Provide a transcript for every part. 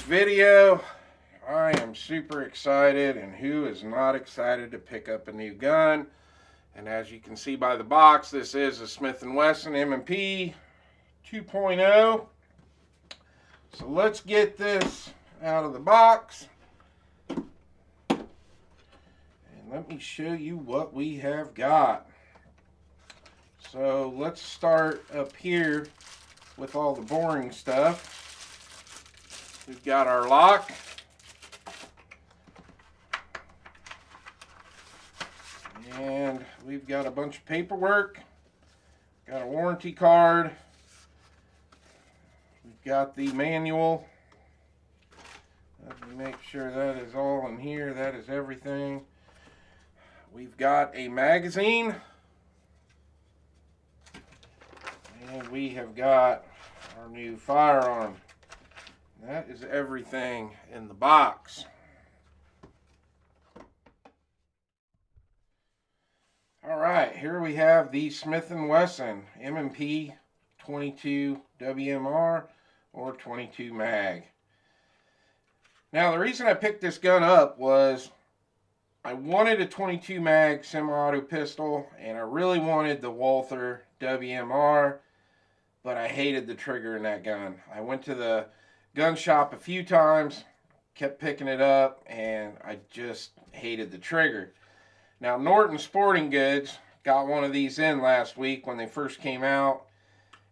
video, I am super excited, and who is not excited to pick up a new gun? And as you can see by the box, this is a Smith Wesson M&P 2.0. So let's get this out of the box. And let me show you what we have got. So let's start up here with all the boring stuff. We've got our lock. And we've got a bunch of paperwork. Got a warranty card. We've got the manual. Let me make sure that is all in here. That is everything. We've got a magazine. And we have got our new firearm. That is everything in the box. All right, here we have the Smith & Wesson M&P 22 WMR or 22 mag. Now, the reason I picked this gun up was I wanted a 22 mag semi-auto pistol, and I really wanted the Walther WMR, but I hated the trigger in that gun. I went to the gun shop a few times, kept picking it up, and I just hated the trigger. Now, Norton Sporting Goods got one of these in last week when they first came out,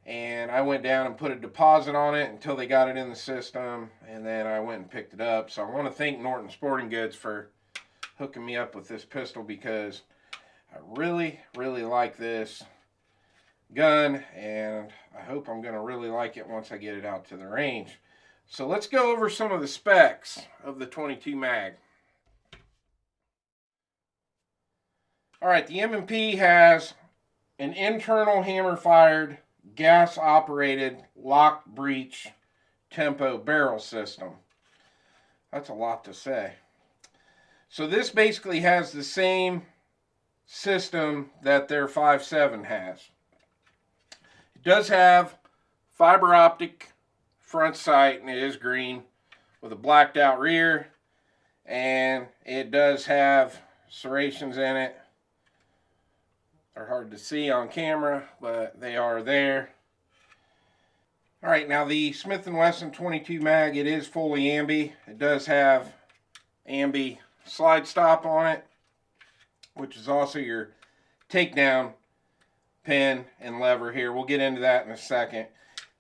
and I went down and put a deposit on it until they got it in the system, and then I went and picked it up. So I want to thank Norton Sporting Goods for hooking me up with this pistol, because I really, really like this gun, and I hope I'm going to really like it once I get it out to the range. So let's go over some of the specs of the 22 mag. Alright, the M&P has an internal hammer-fired, gas-operated, lock breech tempo barrel system. That's a lot to say. So this basically has the same system that their 5.7 has. It does have fiber optic front sight, and it is green with a blacked out rear, and it does have serrations in it. They're hard to see on camera, but they are there. Alright, now the Smith & Wesson 22 mag, it is fully ambi. It does have ambi slide stop on it, which is also your takedown pin and lever here. We'll get into that in a second.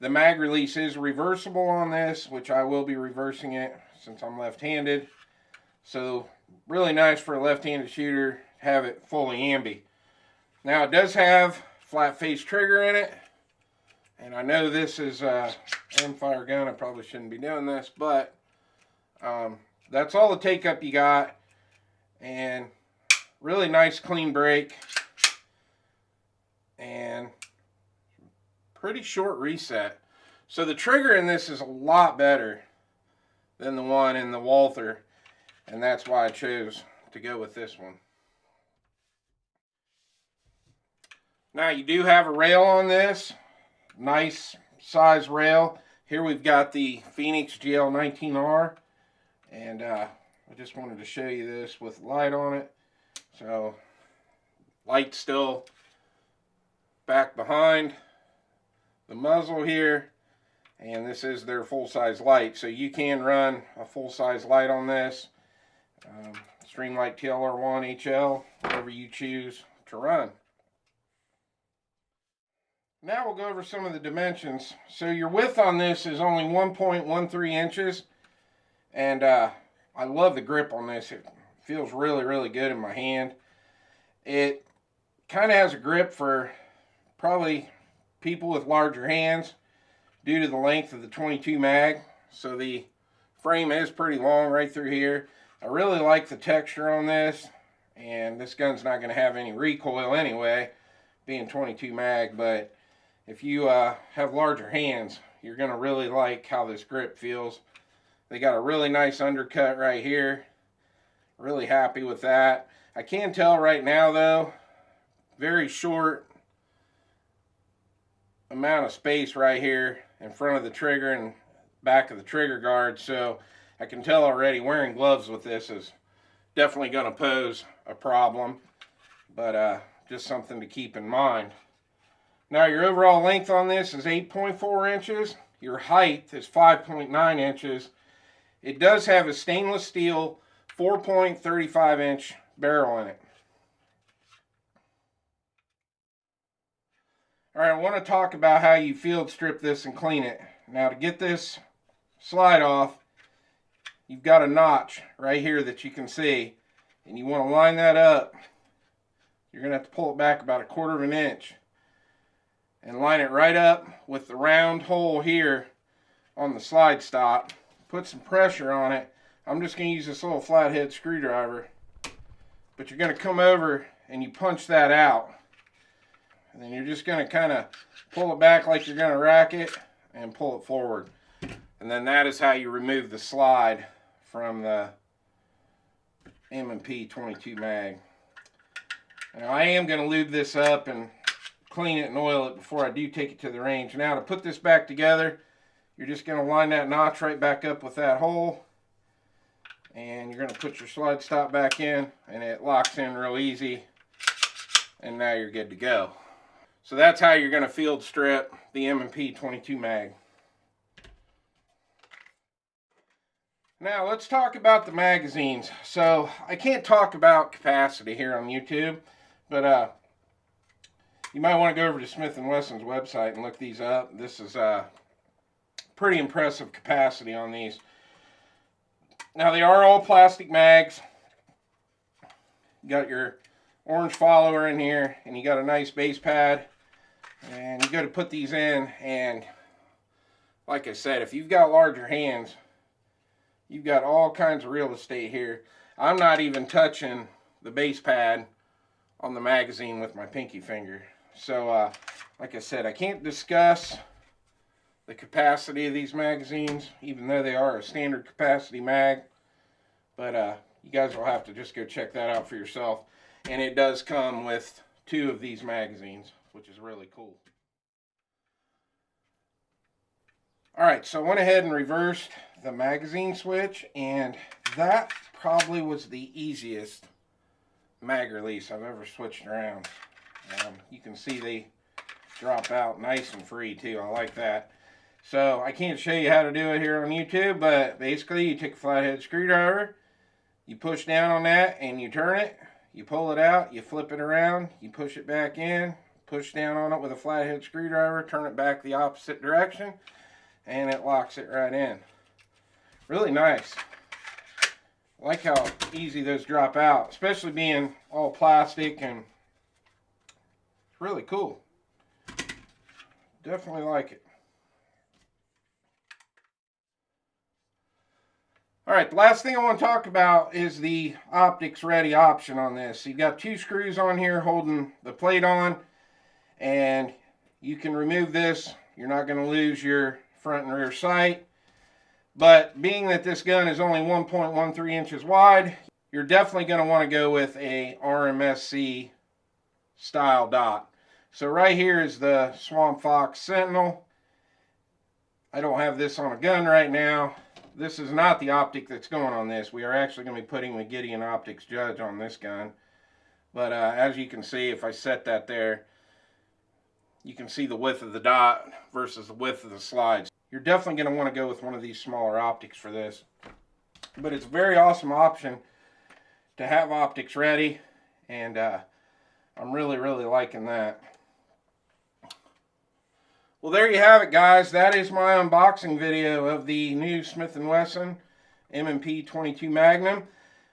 The mag release is reversible on this, which I will be reversing it since I'm left-handed. So really nice for a left-handed shooter, have it fully ambi. Now it does have flat face trigger in it, and I know this is a rimfire gun. I probably shouldn't be doing this, but that's all the take-up you got, and really nice clean break, and pretty short reset. So the trigger in this is a lot better than the one in the Walther, and that's why I chose to go with this one. Now you do have a rail on this, nice size rail. Here we've got the Phoenix GL19R, and I just wanted to show you this with light on it. So light still back behind the muzzle here, and this is their full-size light, so you can run a full-size light on this. Streamlight TLR1 HL, whatever you choose to run. Now we'll go over some of the dimensions. So your width on this is only 1.13 inches, and I love the grip on this. It feels really, really good in my hand. It kind of has a grip for probably people with larger hands due to the length of the 22 mag. So the frame is pretty long right through here. I really like the texture on this, and this gun's not going to have any recoil anyway, being 22 mag, but if you have larger hands, you're going to really like how this grip feels. They got a really nice undercut right here. Really happy with that. I can tell right now though, very short amount of space right here in front of the trigger, and back of the trigger guard. So I can tell already wearing gloves with this is definitely going to pose a problem, but just something to keep in mind. Now your overall length on this is 8.4 inches. Your height is 5.9 inches. It does have a stainless steel 4.35 inch barrel in it. Alright, I want to talk about how you field strip this and clean it. Now to get this slide off, you've got a notch right here that you can see, and you want to line that up. You're going to have to pull it back about 1/4 of an inch and line it right up with the round hole here on the slide stop. Put some pressure on it. I'm just going to use this little flathead screwdriver, but you're going to come over and you punch that out, and then you're just going to kind of pull it back like you're going to rack it and pull it forward, and then that is how you remove the slide from the M&P 22 mag. Now I am going to lube this up and clean it and oil it before I do take it to the range. Now to put this back together, you're just going to line that notch right back up with that hole, and you're going to put your slide stop back in, and it locks in real easy, and now you're good to go. So that's how you're going to field strip the M&P 22 mag. Now let's talk about the magazines. So I can't talk about capacity here on YouTube, but you might want to go over to Smith Wesson's website and look these up. This is pretty impressive capacity on these. Now they are all plastic mags. You got your orange follower in here, and you got a nice base pad, and you got to put these in. And like I said, if you've got larger hands, you've got all kinds of real estate here. I'm not even touching the base pad on the magazine with my pinky finger. So like I said, I can't discuss the capacity of these magazines, even though they are a standard capacity mag, but you guys will have to just go check that out for yourself. And it does come with 2 of these magazines, which is really cool. Alright, so I went ahead and reversed the magazine switch, and that probably was the easiest mag release I've ever switched around. You can see they drop out nice and free too. I like that. So I can't show you how to do it here on YouTube, but basically you take a flathead screwdriver, you push down on that and you turn it, you pull it out, you flip it around, you push it back in, push down on it with a flathead screwdriver, turn it back the opposite direction, and it locks it right in. Really nice. I like how easy those drop out, especially being all plastic, and it's really cool. Definitely like it. Alright, the last thing I want to talk about is the optics ready option on this. You've got 2 screws on here holding the plate on, and you can remove this. You're not going to lose your front and rear sight. But being that this gun is only 1.13 inches wide, you're definitely going to want to go with a RMSC style dot. So right here is the Swamp Fox Sentinel. I don't have this on a gun right now. This is not the optic that's going on this. We are actually going to be putting the Gideon Optics Judge on this gun. But as you can see, if I set that there, you can see the width of the dot versus the width of the slides. You're definitely going to want to go with one of these smaller optics for this. But it's a very awesome option to have optics ready, and I'm really liking that. Well, there you have it, guys. That is my unboxing video of the new Smith Wesson M&P 22 Magnum.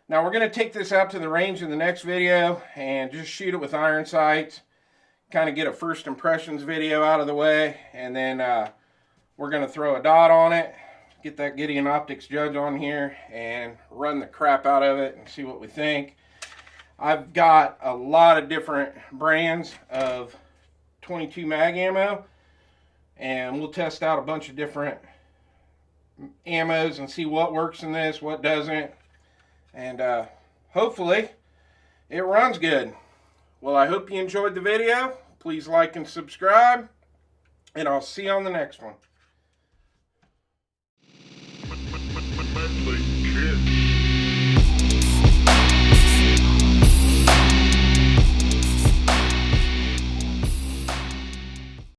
Now we're going to take this out to the range in the next video and just shoot it with iron sights, kind of get a first impressions video out of the way, and then we're going to throw a dot on it, get that Gideon Optics Judge on here, and run the crap out of it and see what we think. I've got a lot of different brands of 22 mag ammo, and we'll test out a bunch of different ammos and see what works in this, what doesn't, and hopefully it runs good. Well, I hope you enjoyed the video. Please like and subscribe, and I'll see you on the next one.